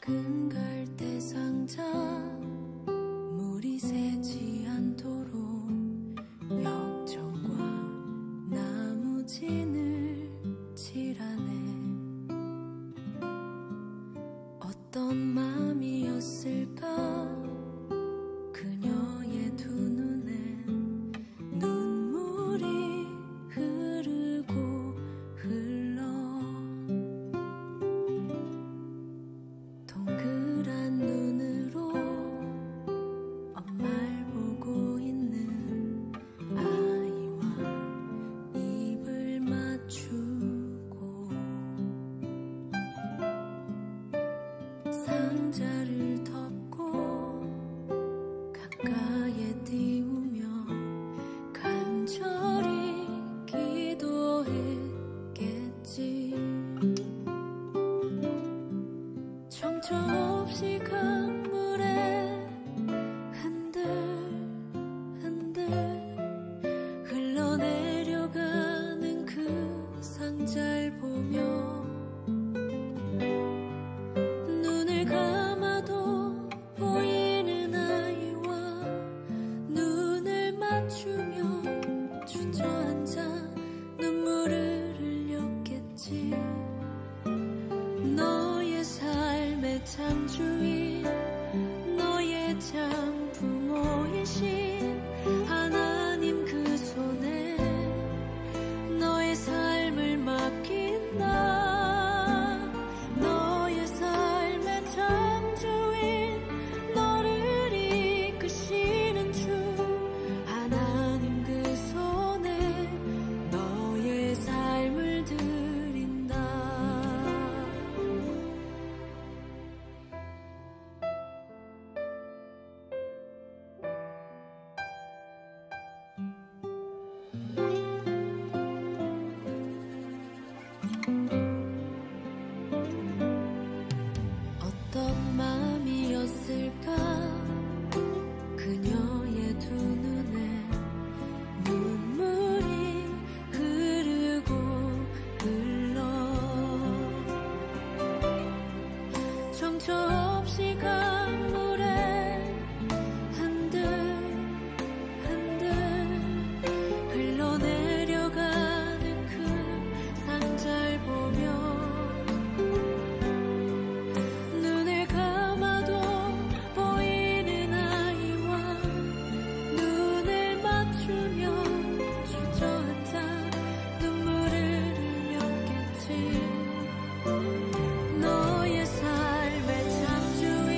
큰 갈대 상자 물이 새지 않도록 역청과 나무진을 칠하네. 어떤 맘이었을까 그녀의 두 눈엔 눈물이 흐르고 흘러. 동그란 눈으로 엄마를 보고 있는 아이와 입을 맞추고 상자를 덮고 가까이에 띄우며 간절히 기도했겠지. 정처 없이 강물에 흔들흔들 흘러내려가는 그 상자를 보며 눈을 감아도 보이는 아이와 눈을 맞추며 주저앉아 눈물을 흘렸겠지. 너의 삶의 창조인 너의 참 부모이신 하나님 그 손에 너의 삶을 맡긴다. 너의 삶의 창조인 너를 이끄시는 주 하나님 그 손에 너의 삶을 드린다. 어떤 마음이었을까 그녀의 두 눈에 눈물이 흐르고 흘러. 정처 없이 강물에 흔들흔들 흘러내려가는 그 상자를 보며 눈을 감아도 보이는 아이와 눈을 맞추며 주저앉아 눈물을 흘렸겠지. 너의 삶의 창조인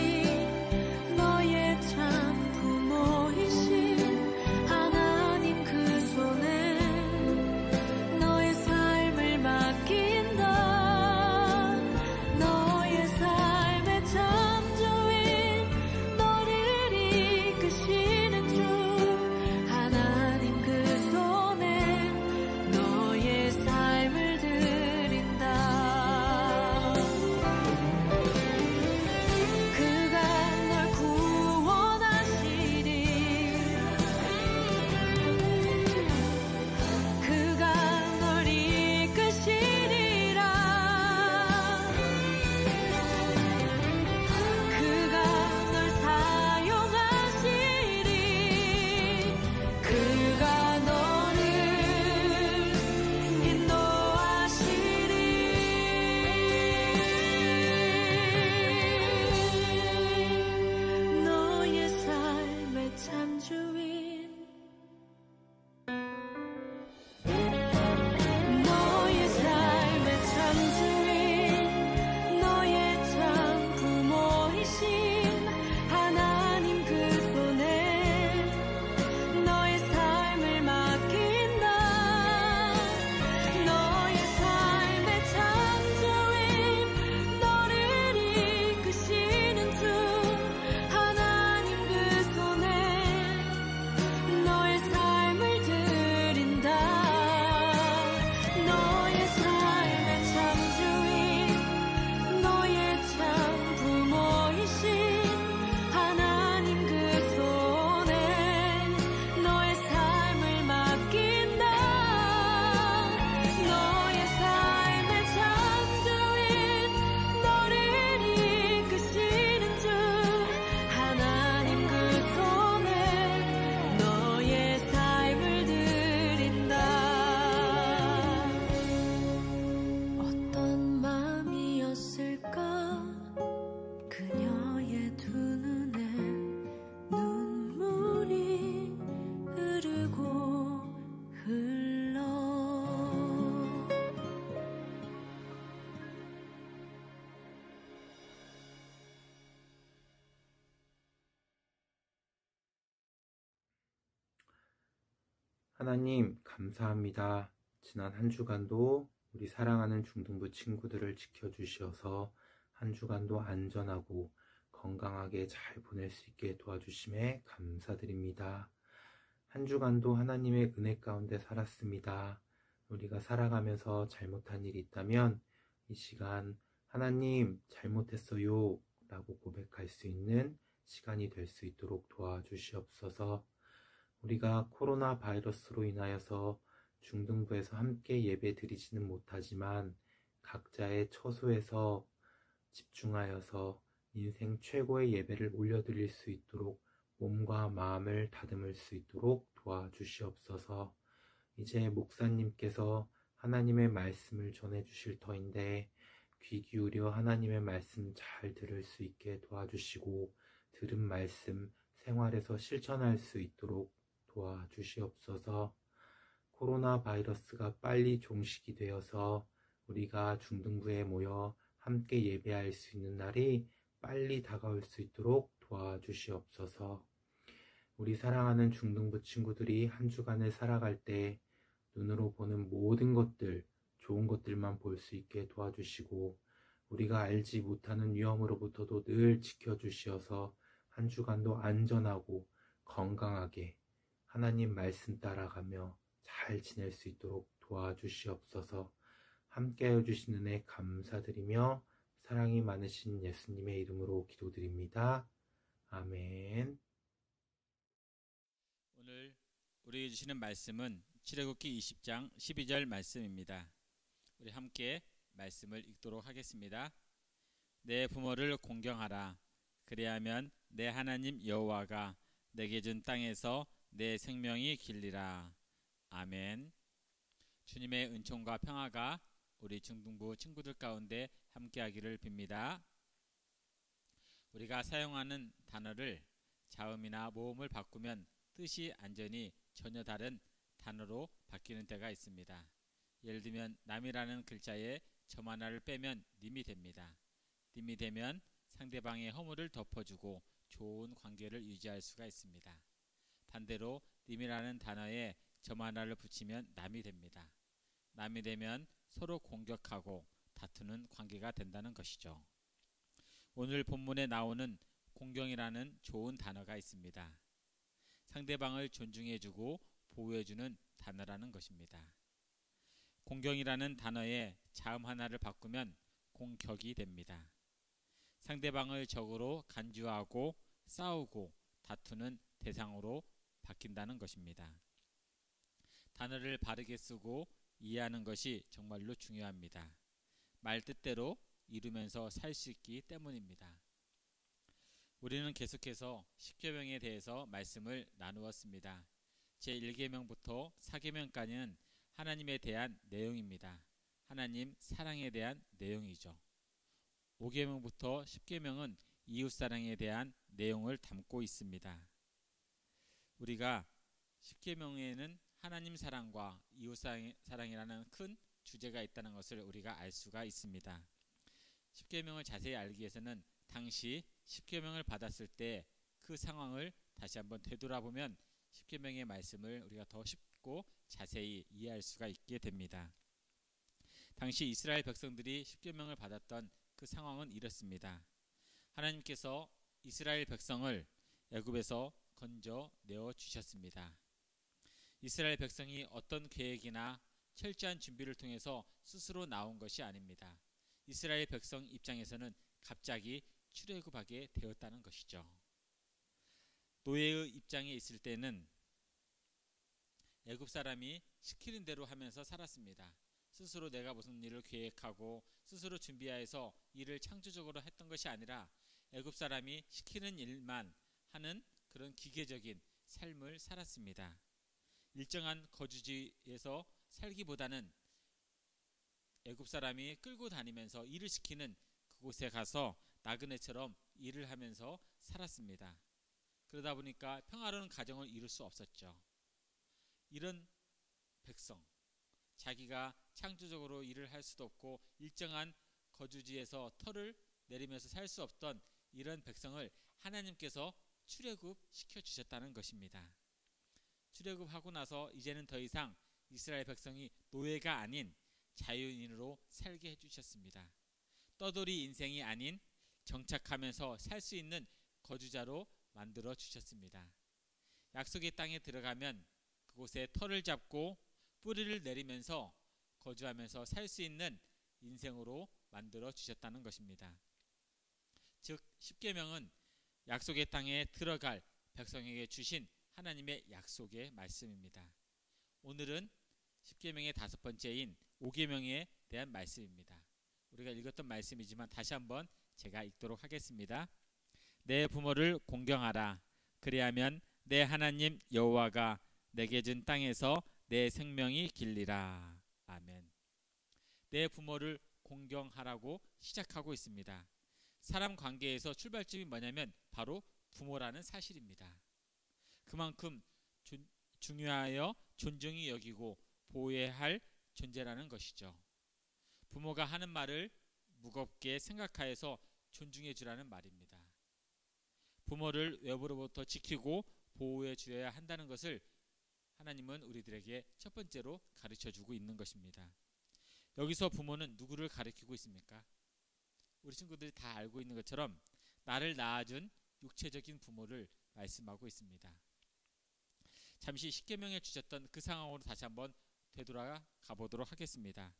하나님, 감사합니다. 지난 한 주간도 우리 사랑하는 중등부 친구들을 지켜주셔서 한 주간도 안전하고 건강하게 잘 보낼 수 있게 도와주심에 감사드립니다. 한 주간도 하나님의 은혜 가운데 살았습니다. 우리가 살아가면서 잘못한 일이 있다면 이 시간 하나님 잘못했어요 라고 고백할 수 있는 시간이 될 수 있도록 도와주시옵소서. 우리가 코로나 바이러스로 인하여서 중등부에서 함께 예배 드리지는 못하지만 각자의 처소에서 집중하여서 인생 최고의 예배를 올려드릴 수 있도록 몸과 마음을 다듬을 수 있도록 도와주시옵소서. 이제 목사님께서 하나님의 말씀을 전해주실 터인데 귀 기울여 하나님의 말씀 잘 들을 수 있게 도와주시고 들은 말씀 생활에서 실천할 수 있도록 도와주시옵소서. 코로나 바이러스가 빨리 종식이 되어서 우리가 중등부에 모여 함께 예배할 수 있는 날이 빨리 다가올 수 있도록 도와주시옵소서. 우리 사랑하는 중등부 친구들이 한 주간을 살아갈 때 눈으로 보는 모든 것들, 좋은 것들만 볼 수 있게 도와주시고 우리가 알지 못하는 위험으로부터도 늘 지켜주시어서 한 주간도 안전하고 건강하게 하나님 말씀 따라가며 잘 지낼 수 있도록 도와주시옵소서. 함께하여 주신 은혜 감사드리며 사랑이 많으신 예수님의 이름으로 기도드립니다. 아멘. 오늘 우리에게 주시는 말씀은 출애굽기 20장 12절 말씀입니다. 우리 함께 말씀을 읽도록 하겠습니다. 내 부모를 공경하라. 그리하면 내 하나님 여호와가 내게 준 땅에서 내 생명이 길리라. 아멘. 주님의 은총과 평화가 우리 중등부 친구들 가운데 함께하기를 빕니다. 우리가 사용하는 단어를 자음이나 모음을 바꾸면 뜻이 완전히 전혀 다른 단어로 바뀌는 때가 있습니다. 예를 들면 남이라는 글자에 점 하나를 빼면 님이 됩니다. 님이 되면 상대방의 허물을 덮어주고 좋은 관계를 유지할 수가 있습니다. 반대로 님이라는 단어에 점 하나를 붙이면 남이 됩니다. 남이 되면 서로 공격하고 다투는 관계가 된다는 것이죠. 오늘 본문에 나오는 공경이라는 좋은 단어가 있습니다. 상대방을 존중해주고 보호해주는 단어라는 것입니다. 공경이라는 단어에 자음 하나를 바꾸면 공격이 됩니다. 상대방을 적으로 간주하고 싸우고 다투는 대상으로 바뀐다는 것입니다. 단어를 바르게 쓰고 이해하는 것이 정말로 중요합니다. 말 뜻대로 이루면서 살 수 있기 때문입니다. 우리는 계속해서 십계명에 대해서 말씀을 나누었습니다. 제1계명부터 4계명까지는 하나님에 대한 내용입니다. 하나님 사랑에 대한 내용이죠. 5계명부터 10계명은 이웃사랑에 대한 내용을 담고 있습니다. 우리가 10계명에는 하나님 사랑과 이웃사랑이라는 큰 주제가 있다는 것을 우리가 알 수가 있습니다. 10계명을 자세히 알기 위해서는 당시 10계명을 받았을 때 그 상황을 다시 한번 되돌아보면 10계명의 말씀을 우리가 더 쉽고 자세히 이해할 수가 있게 됩니다. 당시 이스라엘 백성들이 10계명을 받았던 그 상황은 이렇습니다. 하나님께서 이스라엘 백성을 애굽에서 건져내어 주셨습니다. 이스라엘 백성이 어떤 계획이나 철저한 준비를 통해서 스스로 나온 것이 아닙니다. 이스라엘 백성 입장에서는 갑자기 출애굽하게 되었다는 것이죠. 노예의 입장에 있을 때는 애굽 사람이 시키는 대로 하면서 살았습니다. 스스로 내가 무슨 일을 계획하고 스스로 준비하여서 일을 창조적으로 했던 것이 아니라 애굽 사람이 시키는 일만 하는 그런 기계적인 삶을 살았습니다. 일정한 거주지에서 살기보다는 애굽 사람이 끌고 다니면서 일을 시키는 그곳에 가서 나그네처럼 일을 하면서 살았습니다. 그러다 보니까 평화로운 가정을 이룰 수 없었죠. 이런 백성, 자기가 창조적으로 일을 할 수도 없고 일정한 거주지에서 털을 내리면서 살 수 없던 이런 백성을 하나님께서 출애굽 시켜주셨다는 것입니다. 출애굽하고 나서 이제는 더 이상 이스라엘 백성이 노예가 아닌 자유인으로 살게 해주셨습니다. 떠돌이 인생이 아닌 정착하면서 살 수 있는 거주자로 만들어 주셨습니다. 약속의 땅에 들어가면 그곳에 터를 잡고 뿌리를 내리면서 거주하면서 살 수 있는 인생으로 만들어 주셨다는 것입니다. 즉 십계명은 약속의 땅에 들어갈 백성에게 주신 하나님의 약속의 말씀입니다. 오늘은 십계명의 5번째인 5계명에 대한 말씀입니다. 우리가 읽었던 말씀이지만 다시 한번 제가 읽도록 하겠습니다. 내 부모를 공경하라. 그리하면 내 하나님 여호와가 내게 준 땅에서 내 생명이 길리라. 아멘. 내 부모를 공경하라고 시작하고 있습니다. 사람 관계에서 출발점이 뭐냐면 바로 부모라는 사실입니다. 그만큼 중요하여 존중이 여기고 보호해야 할 존재라는 것이죠. 부모가 하는 말을 무겁게 생각하여서 존중해 주라는 말입니다. 부모를 외부로부터 지키고 보호해 주어야 한다는 것을 하나님은 우리들에게 첫 번째로 가르쳐 주고 있는 것입니다. 여기서 부모는 누구를 가리키고 있습니까? 우리 친구들이 다 알고 있는 것처럼 나를 낳아준 육체적인 부모를 말씀하고 있습니다. 잠시 십계명에 주셨던 그 상황으로 다시 한번 되돌아가 보도록 하겠습니다.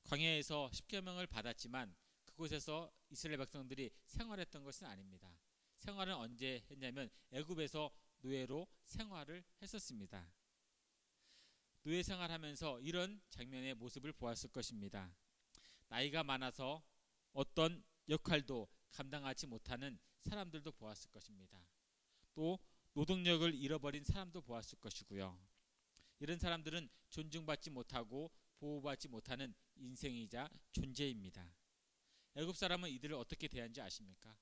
광야에서 십계명을 받았지만 그곳에서 이스라엘 백성들이 생활했던 것은 아닙니다. 생활은 언제 했냐면 애굽에서 노예로 생활을 했었습니다. 노예 생활하면서 이런 장면의 모습을 보았을 것입니다. 나이가 많아서 어떤 역할도 감당하지 못하는 사람들도 보았을 것입니다. 또 노동력을 잃어버린 사람도 보았을 것이고요. 이런 사람들은 존중받지 못하고 보호받지 못하는 인생이자 존재입니다. 애굽 사람은 이들을 어떻게 대하는지 아십니까?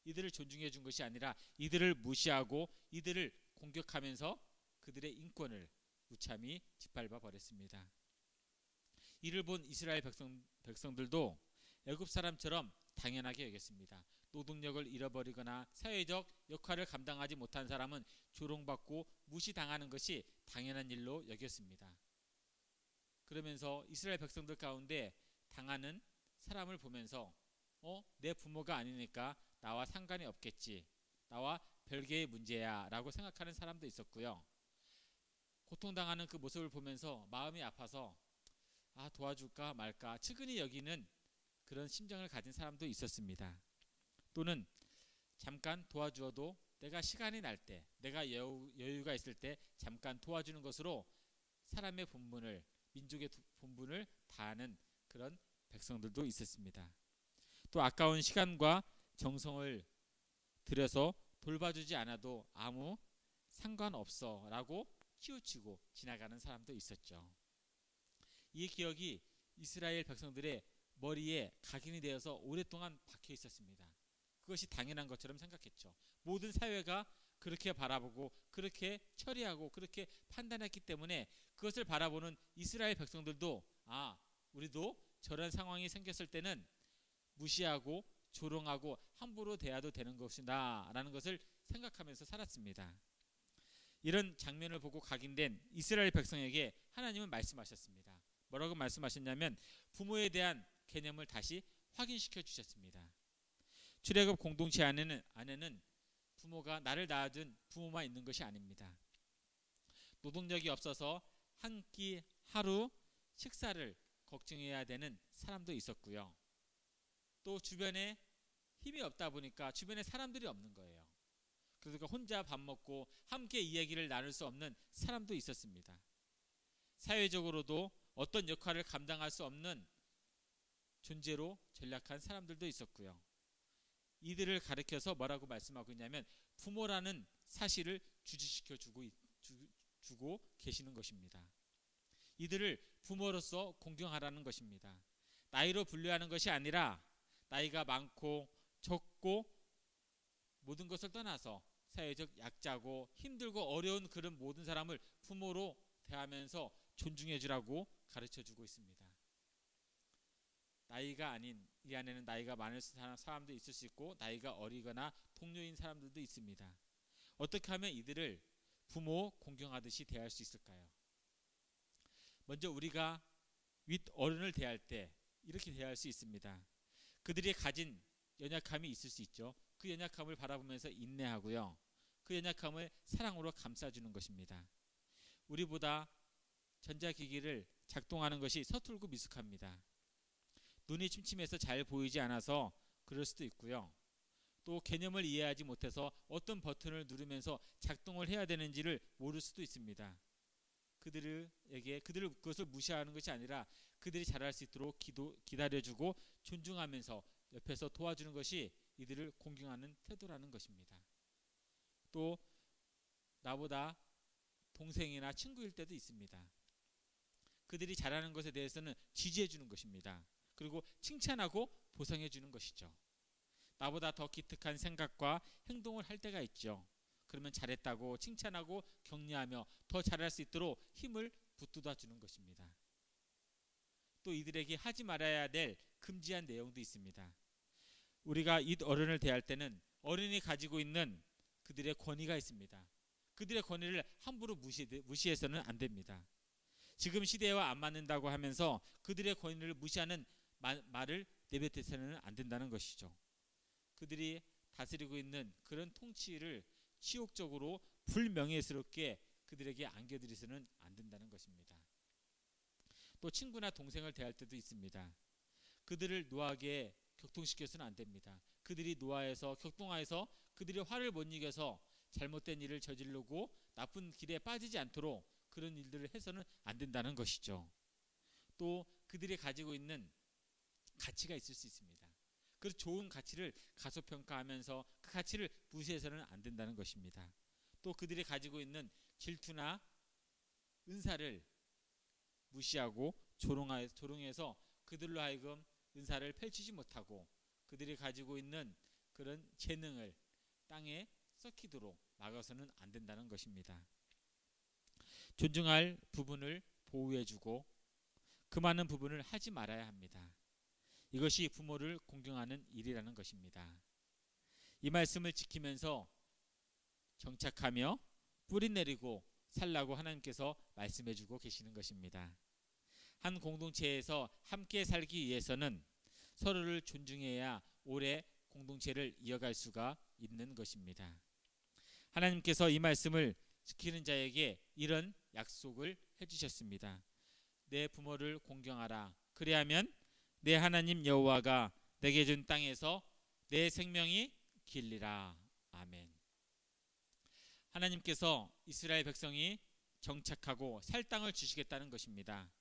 이들을 존중해 준 것이 아니라 이들을 무시하고 이들을 공격하면서 그들의 인권을 무참히 짓밟아 버렸습니다. 이를 본 이스라엘 백성들도 애굽 사람처럼 당연하게 여겼습니다. 노동력을 잃어버리거나 사회적 역할을 감당하지 못한 사람은 조롱받고 무시당하는 것이 당연한 일로 여겼습니다. 그러면서 이스라엘 백성들 가운데 당하는 사람을 보면서 내 부모가 아니니까 나와 상관이 없겠지, 나와 별개의 문제야 라고 생각하는 사람도 있었고요. 고통당하는 그 모습을 보면서 마음이 아파서 도와줄까 말까 측은히 여기는 그런 심정을 가진 사람도 있었습니다. 또는 잠깐 도와주어도 내가 시간이 날 때, 내가 여유가 있을 때 잠깐 도와주는 것으로 사람의 본분을, 민족의 본분을 다하는 그런 백성들도 있었습니다. 또 아까운 시간과 정성을 들여서 돌봐주지 않아도 아무 상관없어 라고 치우치고 지나가는 사람도 있었죠. 이 기억이 이스라엘 백성들의 머리에 각인이 되어서 오랫동안 박혀 있었습니다. 그것이 당연한 것처럼 생각했죠. 모든 사회가 그렇게 바라보고 그렇게 처리하고 그렇게 판단했기 때문에 그것을 바라보는 이스라엘 백성들도 우리도 저런 상황이 생겼을 때는 무시하고 조롱하고 함부로 대해도 되는 것이다 라는 것을 생각하면서 살았습니다. 이런 장면을 보고 각인된 이스라엘 백성에게 하나님은 말씀하셨습니다. 뭐라고 말씀하셨냐면 부모에 대한 개념을 다시 확인시켜 주셨습니다. 출애굽 공동체 안에는 부모가 나를 낳아준 부모만 있는 것이 아닙니다. 노동력이 없어서 한 끼 하루 식사를 걱정해야 되는 사람도 있었고요. 또 주변에 힘이 없다 보니까 주변에 사람들이 없는 거예요. 그러니까 혼자 밥 먹고 함께 이야기를 나눌 수 없는 사람도 있었습니다. 사회적으로도 어떤 역할을 감당할 수 없는 존재로 전락한 사람들도 있었고요. 이들을 가리켜서 뭐라고 말씀하고 있냐면 부모라는 사실을 주지시켜 주고 계시는 것입니다. 이들을 부모로서 공경하라는 것입니다. 나이로 분류하는 것이 아니라 나이가 많고 적고 모든 것을 떠나서 사회적 약자고 힘들고 어려운 그런 모든 사람을 부모로 대하면서 존중해 주라고 가르쳐 주고 있습니다. 나이가 아닌, 이 안에는 나이가 많은 사람도 있을 수 있고 나이가 어리거나 동료인 사람들도 있습니다. 어떻게 하면 이들을 부모 공경하듯이 대할 수 있을까요? 먼저 우리가 윗 어른을 대할 때 이렇게 대할 수 있습니다. 그들이 가진 연약함이 있을 수 있죠. 그 연약함을 바라보면서 인내하고요. 그 연약함을 사랑으로 감싸주는 것입니다. 우리보다 전자기기를 작동하는 것이 서툴고 미숙합니다. 눈이 침침해서 잘 보이지 않아서 그럴 수도 있고요. 또 개념을 이해하지 못해서 어떤 버튼을 누르면서 작동을 해야 되는지를 모를 수도 있습니다. 그들을 그것을 무시하는 것이 아니라 그들이 잘할 수 있도록 기다려주고 존중하면서 옆에서 도와주는 것이 이들을 공경하는 태도라는 것입니다. 또 나보다 동생이나 친구일 때도 있습니다. 그들이 잘하는 것에 대해서는 지지해 주는 것입니다. 그리고 칭찬하고 보상해 주는 것이죠. 나보다 더 기특한 생각과 행동을 할 때가 있죠. 그러면 잘했다고 칭찬하고 격려하며 더 잘할 수 있도록 힘을 북돋아 주는 것입니다. 또 이들에게 하지 말아야 될 금지한 내용도 있습니다. 우리가 이 어른을 대할 때는 어른이 가지고 있는 그들의 권위가 있습니다. 그들의 권위를 함부로 무시해서는 안 됩니다. 지금 시대와 안 맞는다고 하면서 그들의 권위를 무시하는 말을 내뱉어서는 안 된다는 것이죠. 그들이 다스리고 있는 그런 통치를 치욕적으로 불명예스럽게 그들에게 안겨드려서는 안 된다는 것입니다. 또 친구나 동생을 대할 때도 있습니다. 그들을 노하게 격통시켜서는 안 됩니다. 그들이 노하에서 격동하여서 그들이 화를 못 이겨서 잘못된 일을 저지르고 나쁜 길에 빠지지 않도록 그런 일들을 해서는 안 된다는 것이죠. 또 그들이 가지고 있는 가치가 있을 수 있습니다. 그 좋은 가치를 가소평가하면서 그 가치를 무시해서는 안 된다는 것입니다. 또 그들이 가지고 있는 질투나 은사를 무시하고 조롱해서 그들로 하여금 은사를 펼치지 못하고 그들이 가지고 있는 그런 재능을 땅에 썩히도록 막아서는 안 된다는 것입니다. 존중할 부분을 보호해주고 그 많은 부분을 하지 말아야 합니다. 이것이 부모를 공경하는 일이라는 것입니다. 이 말씀을 지키면서 정착하며 뿌리 내리고 살라고 하나님께서 말씀해주고 계시는 것입니다. 한 공동체에서 함께 살기 위해서는 서로를 존중해야 오래 공동체를 이어갈 수가 있는 것입니다. 하나님께서 이 말씀을 지키는 자에게 이런 약속을 해주셨습니다. 내 부모를 공경하라. 그리하면 내 하나님 여호와가 내게 준 땅에서 내 생명이 길리라. 아멘. 하나님께서 이스라엘 백성이 정착하고 살 땅을 주시겠다는 것입니다.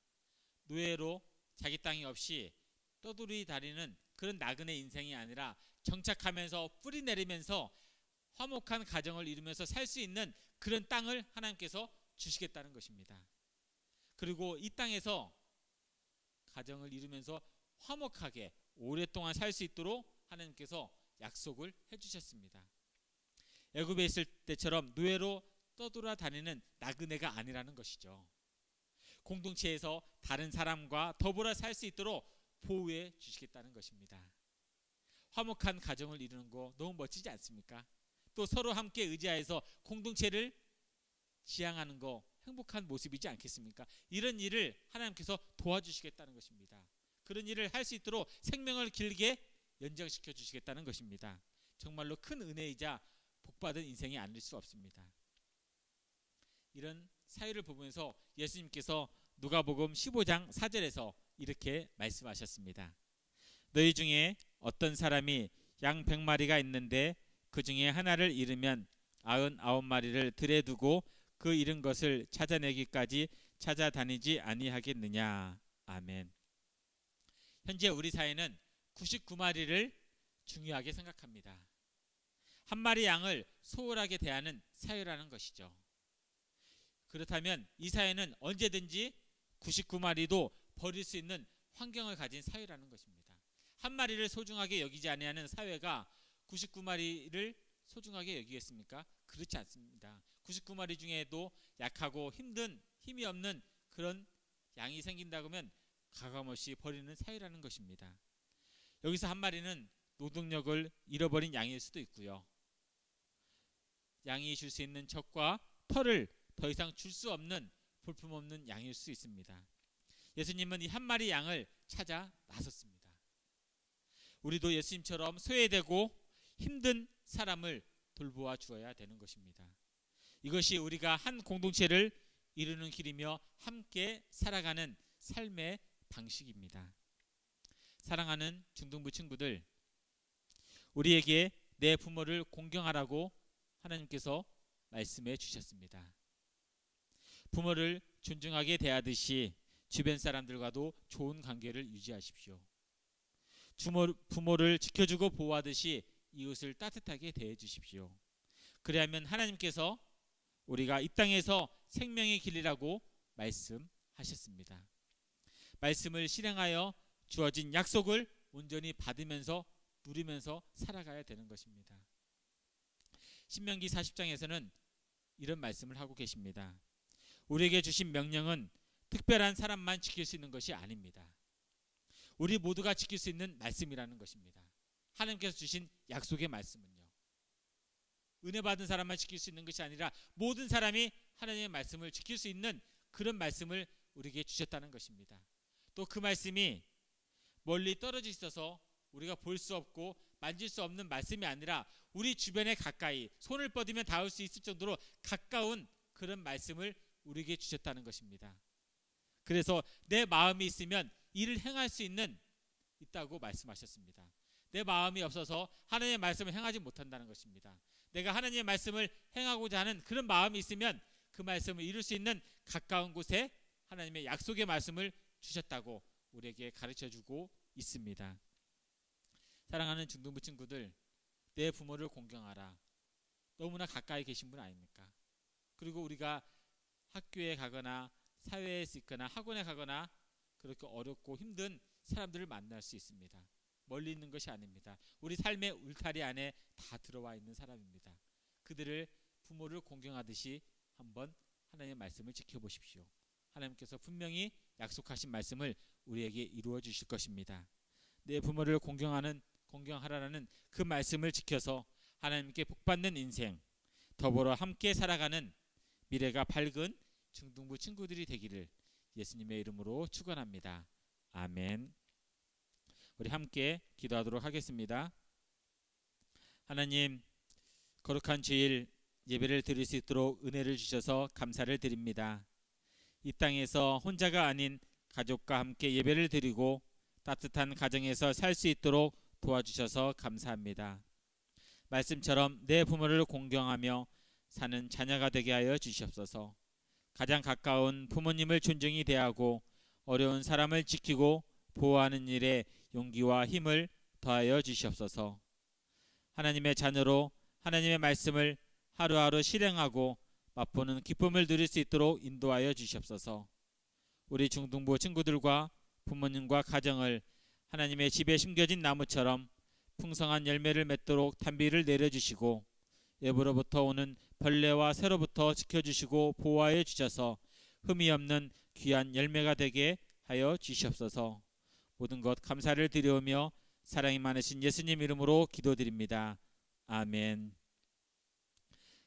노예로 자기 땅이 없이 떠돌이 다니는 그런 나그네 인생이 아니라 정착하면서 뿌리 내리면서 화목한 가정을 이루면서 살 수 있는 그런 땅을 하나님께서 주시겠다는 것입니다. 그리고 이 땅에서 가정을 이루면서 화목하게 오랫동안 살 수 있도록 하나님께서 약속을 해주셨습니다. 애굽에 있을 때처럼 노예로 떠돌아다니는 나그네가 아니라는 것이죠. 공동체에서 다른 사람과 더불어 살 수 있도록 보호해 주시겠다는 것입니다. 화목한 가정을 이루는 거 너무 멋지지 않습니까? 또 서로 함께 의지하여서 공동체를 지향하는 거 행복한 모습이지 않겠습니까? 이런 일을 하나님께서 도와주시겠다는 것입니다. 그런 일을 할 수 있도록 생명을 길게 연장시켜 주시겠다는 것입니다. 정말로 큰 은혜이자 복받은 인생이 아닐 수 없습니다. 이런 사유를 보면서 예수님께서 누가복음 15장 4절에서 이렇게 말씀하셨습니다. 너희 중에 어떤 사람이 양 100마리가 있는데 그 중에 하나를 잃으면 99마리를 들에 두고 그 잃은 것을 찾아내기까지 찾아다니지 아니하겠느냐. 아멘. 현재 우리 사회는 99마리를 중요하게 생각합니다. 한 마리 양을 소홀하게 대하는 사회라는 것이죠. 그렇다면 이 사회는 언제든지 99마리도 버릴 수 있는 환경을 가진 사회라는 것입니다. 한 마리를 소중하게 여기지 아니하는 사회가 99마리를 소중하게 여기겠습니까? 그렇지 않습니다. 99마리 중에도 약하고 힘이 없는 그런 양이 생긴다고 하면 가감없이 버리는 사회라는 것입니다. 여기서 한 마리는 노동력을 잃어버린 양일 수도 있고요. 양이 줄 수 있는 젖과 털을 더 이상 줄 수 없는 볼품없는 양일 수 있습니다. 예수님은 이 한 마리 양을 찾아 나섰습니다. 우리도 예수님처럼 소외되고 힘든 사람을 돌보아 주어야 되는 것입니다. 이것이 우리가 한 공동체를 이루는 길이며 함께 살아가는 삶의 방식입니다. 사랑하는 중등부 친구들, 우리에게 내 부모를 공경하라고 하나님께서 말씀해 주셨습니다. 부모를 존중하게 대하듯이 주변 사람들과도 좋은 관계를 유지하십시오. 부모를 지켜주고 보호하듯이 이웃을 따뜻하게 대해 주십시오. 그리하면 하나님께서 우리가 이 땅에서 생명의 길이라고 말씀하셨습니다. 말씀을 실행하여 주어진 약속을 온전히 받으면서 누리면서 살아가야 되는 것입니다. 신명기 40장에서는 이런 말씀을 하고 계십니다. 우리에게 주신 명령은 특별한 사람만 지킬 수 있는 것이 아닙니다. 우리 모두가 지킬 수 있는 말씀이라는 것입니다. 하나님께서 주신 약속의 말씀은요, 은혜 받은 사람만 지킬 수 있는 것이 아니라 모든 사람이 하나님의 말씀을 지킬 수 있는 그런 말씀을 우리에게 주셨다는 것입니다. 또 그 말씀이 멀리 떨어져 있어서 우리가 볼 수 없고 만질 수 없는 말씀이 아니라 우리 주변에 가까이 손을 뻗으면 닿을 수 있을 정도로 가까운 그런 말씀을 우리에게 주셨다는 것입니다. 그래서 내 마음이 있으면 이를 행할 수 있다고 말씀하셨습니다. 내 마음이 없어서 하나님의 말씀을 행하지 못한다는 것입니다. 내가 하나님의 말씀을 행하고자 하는 그런 마음이 있으면 그 말씀을 이룰 수 있는 가까운 곳에 하나님의 약속의 말씀을 주셨다고 우리에게 가르쳐주고 있습니다. 사랑하는 중등부 친구들, 내 부모를 공경하라. 너무나 가까이 계신 분 아닙니까? 그리고 우리가 학교에 가거나 사회에 있거나 학원에 가거나 그렇게 어렵고 힘든 사람들을 만날 수 있습니다. 멀리 있는 것이 아닙니다. 우리 삶의 울타리 안에 다 들어와 있는 사람입니다. 그들을 부모를 공경하듯이 한번 하나님의 말씀을 지켜보십시오. 하나님께서 분명히 약속하신 말씀을 우리에게 이루어 주실 것입니다. 내 부모를 공경하라는 그 말씀을 지켜서 하나님께 복받는 인생, 더불어 함께 살아가는 미래가 밝은 중등부 친구들이 되기를 예수님의 이름으로 축원합니다. 아멘. 우리 함께 기도하도록 하겠습니다. 하나님, 거룩한 주일 예배를 드릴 수 있도록 은혜를 주셔서 감사를 드립니다. 이 땅에서 혼자가 아닌 가족과 함께 예배를 드리고 따뜻한 가정에서 살 수 있도록 도와주셔서 감사합니다. 말씀처럼 내 부모를 공경하며 사는 자녀가 되게 하여 주시옵소서. 가장 가까운 부모님을 존중히 대하고 어려운 사람을 지키고 보호하는 일에 용기와 힘을 더하여 주시옵소서. 하나님의 자녀로 하나님의 말씀을 하루하루 실행하고 맛보는 기쁨을 누릴 수 있도록 인도하여 주시옵소서. 우리 중등부 친구들과 부모님과 가정을 하나님의 집에 심겨진 나무처럼 풍성한 열매를 맺도록 단비를 내려주시고 외부로부터 오는 벌레와 새로부터 지켜주시고 보호하여 주셔서 흠이 없는 귀한 열매가 되게 하여 주시옵소서. 모든 것 감사를 드리오며 사랑이 많으신 예수님 이름으로 기도드립니다. 아멘.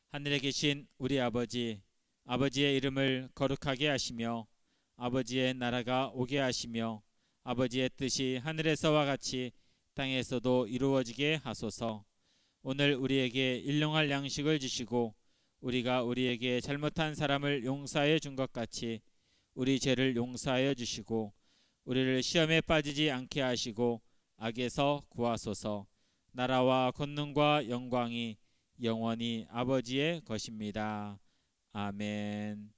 하늘에 계신 우리 아버지, 아버지의 이름을 거룩하게 하시며 아버지의 나라가 오게 하시며 아버지의 뜻이 하늘에서와 같이 땅에서도 이루어지게 하소서. 오늘 우리에게 일용할 양식을 주시고 우리가 우리에게 잘못한 사람을 용서해 준 것 같이 우리 죄를 용서하여 주시고 우리를 시험에 빠지지 않게 하시고 악에서 구하소서. 나라와 권능과 영광이 영원히 아버지의 것입니다. 아멘.